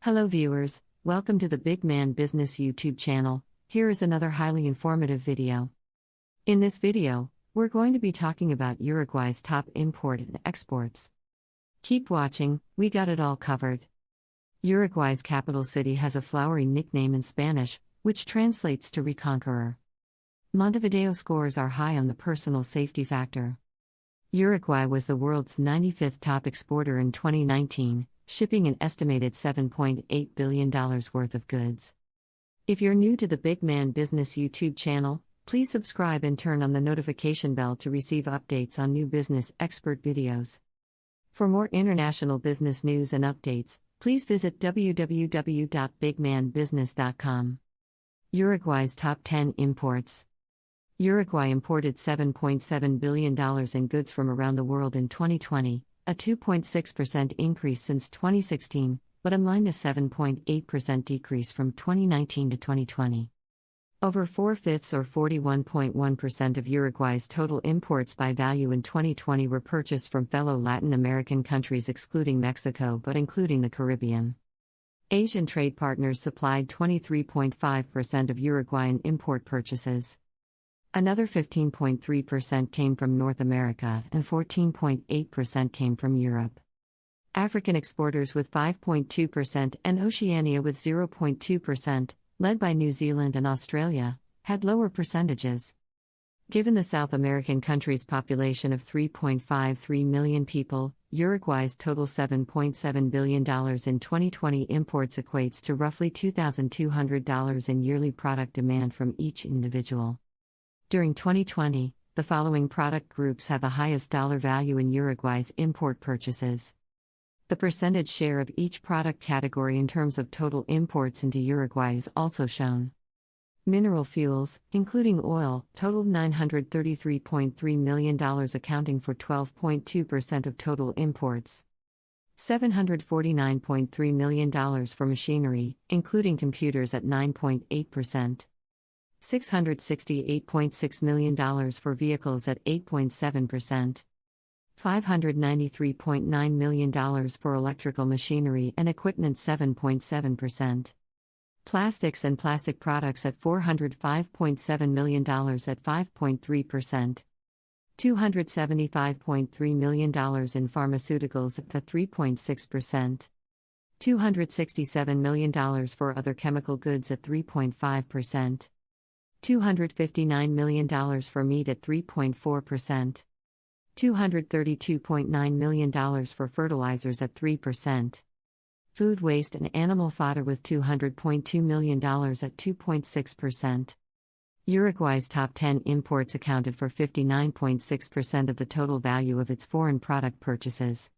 Hello viewers, welcome to the Big Man Business YouTube channel. Here is another highly informative video. In this video, we're going to be talking about Uruguay's top import and exports. Keep watching, we got it all covered. Uruguay's capital city has a flowery nickname in Spanish, which translates to Reconqueror. Montevideo scores are high on the personal safety factor. Uruguay was the world's 95th top exporter in 2019, shipping an estimated $7.8 billion worth of goods. If you're new to the Big Man Business YouTube channel, please subscribe and turn on the notification bell to receive updates on new business expert videos. For more international business news and updates, please visit www.bigmanbusiness.com. Uruguay's top 10 imports. Uruguay imported $7.7 billion in goods from around the world in 2020, a 2.6% increase since 2016, but a -7.8% decrease from 2019 to 2020. Over 4/5 or 41.1% of Uruguay's total imports by value in 2020 were purchased from fellow Latin American countries excluding Mexico but including the Caribbean. Asian trade partners supplied 23.5% of Uruguayan import purchases. Another 15.3% came from North America and 14.8% came from Europe. African exporters with 5.2% and Oceania with 0.2%, led by New Zealand and Australia, had lower percentages. Given the South American country's population of 3.53 million people, Uruguay's total $7.7 billion in 2020 imports equates to roughly $2,200 in yearly product demand from each individual. During 2020, the following product groups have the highest dollar value in Uruguay's import purchases. The percentage share of each product category in terms of total imports into Uruguay is also shown. Mineral fuels, including oil, totaled $933.3 million, accounting for 12.2% of total imports. $749.3 million for machinery, including computers, at 9.8%. $668.6 million for vehicles at 8.7%. $593.9 million for electrical machinery and equipment, 7.7%. Plastics and plastic products at $405.7 million at 5.3%. $275.3 million in pharmaceuticals at 3.6%. $267 million for other chemical goods at 3.5%. $259 million for meat at 3.4%. $232.9 million for fertilizers at 3%. Food waste and animal fodder with $200.2 million at 2.6%. Uruguay's top 10 imports accounted for 59.6% of the total value of its foreign product purchases.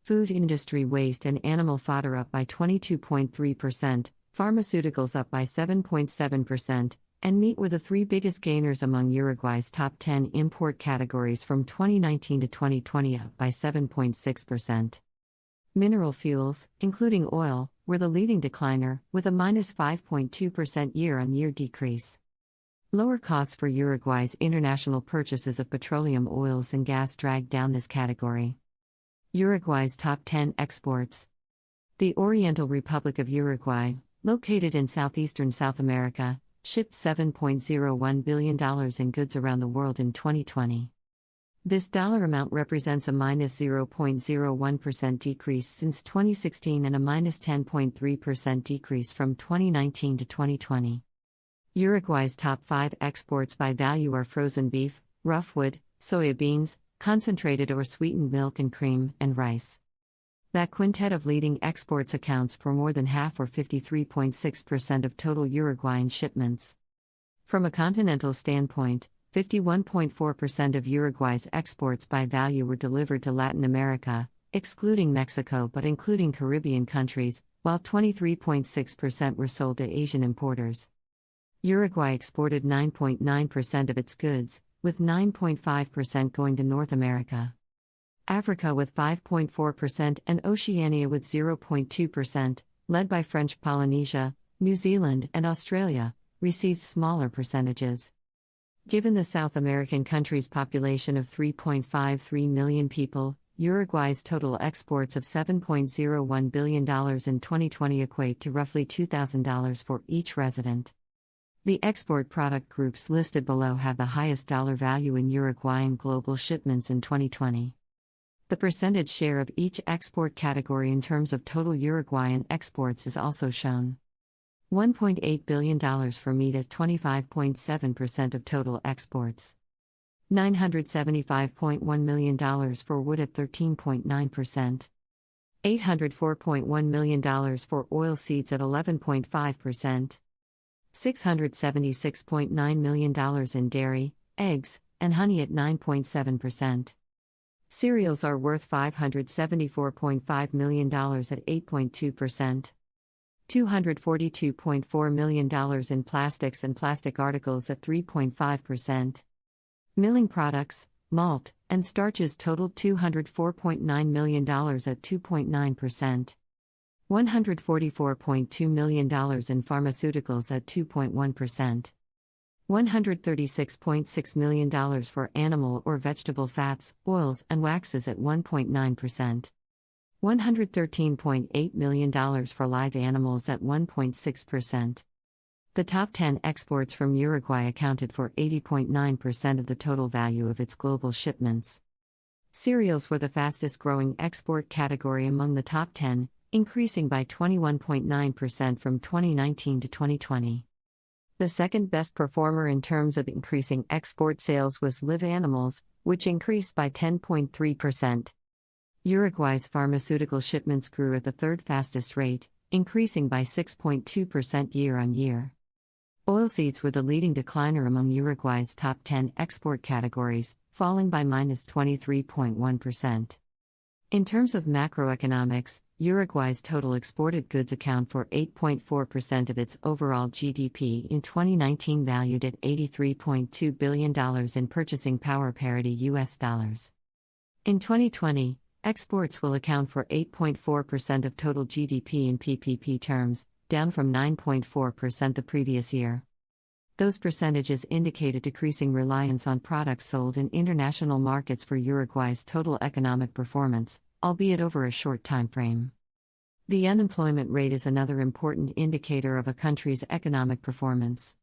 Food industry waste and animal fodder up by 22.3%, pharmaceuticals up by 7.7%, and meat were the three biggest gainers among Uruguay's top 10 import categories from 2019 to 2020, up by 7.6%. Mineral fuels, including oil, were the leading decliner, with a -5.2% year-on-year decrease. Lower costs for Uruguay's international purchases of petroleum oils and gas dragged down this category. Uruguay's top 10 exports. The Oriental Republic of Uruguay, located in southeastern South America, shipped $7.01 billion in goods around the world in 2020. This dollar amount represents a -0.01% decrease since 2016 and a -10.3% decrease from 2019 to 2020. Uruguay's top 5 exports by value are frozen beef, rough wood, soya beans, concentrated or sweetened milk and cream, and rice. That quintet of leading exports accounts for more than half, or 53.6% of total Uruguayan shipments. From a continental standpoint, 51.4% of Uruguay's exports by value were delivered to Latin America, excluding Mexico but including Caribbean countries, while 23.6% were sold to Asian importers. Uruguay exported 9.9% of its goods, with 9.5% going to North America. Africa with 5.4% and Oceania with 0.2%, led by French Polynesia, New Zealand and Australia, received smaller percentages. Given the South American country's population of 3.53 million people, Uruguay's total exports of $7.01 billion in 2020 equate to roughly $2,000 for each resident. The export product groups listed below have the highest dollar value in Uruguayan global shipments in 2020. The percentage share of each export category in terms of total Uruguayan exports is also shown. $1.8 billion for meat at 25.7% of total exports. $975.1 million for wood at 13.9%. $804.1 million for oilseeds at 11.5%. $676.9 million in dairy, eggs, and honey at 9.7%. Cereals are worth $574.5 million at 8.2%. $242.4 million in plastics and plastic articles at 3.5%. Milling products, malt, and starches totaled $204.9 million at 2.9%. $144.2 million in pharmaceuticals at 2.1%. $136.6 million for animal or vegetable fats, oils, and waxes at 1.9%. $113.8 million for live animals at 1.6%. The top 10 exports from Uruguay accounted for 80.9% of the total value of its global shipments. Cereals were the fastest growing export category among the top 10, increasing by 21.9% from 2019 to 2020. The second best performer in terms of increasing export sales was live animals, which increased by 10.3%. Uruguay's pharmaceutical shipments grew at the third fastest rate, increasing by 6.2% year-on-year. Oilseeds were the leading decliner among Uruguay's top 10 export categories, falling by -23.1%. In terms of macroeconomics, Uruguay's total exported goods account for 8.4% of its overall GDP in 2019, valued at $83.2 billion in purchasing power parity US dollars. In 2020, exports will account for 8.4% of total GDP in PPP terms, down from 9.4% the previous year. Those percentages indicate a decreasing reliance on products sold in international markets for Uruguay's total economic performance, albeit over a short time frame. The unemployment rate is another important indicator of a country's economic performance.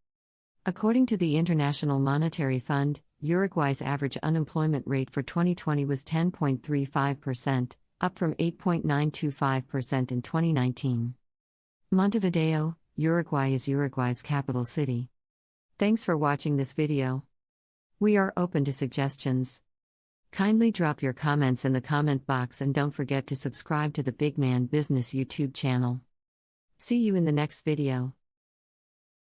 According to the International Monetary Fund, Uruguay's average unemployment rate for 2020 was 10.35%, up from 8.925% in 2019. Montevideo, Uruguay is Uruguay's capital city. Thanks for watching this video. We are open to suggestions. Kindly drop your comments in the comment box and don't forget to subscribe to the Big Man Business YouTube channel. See you in the next video.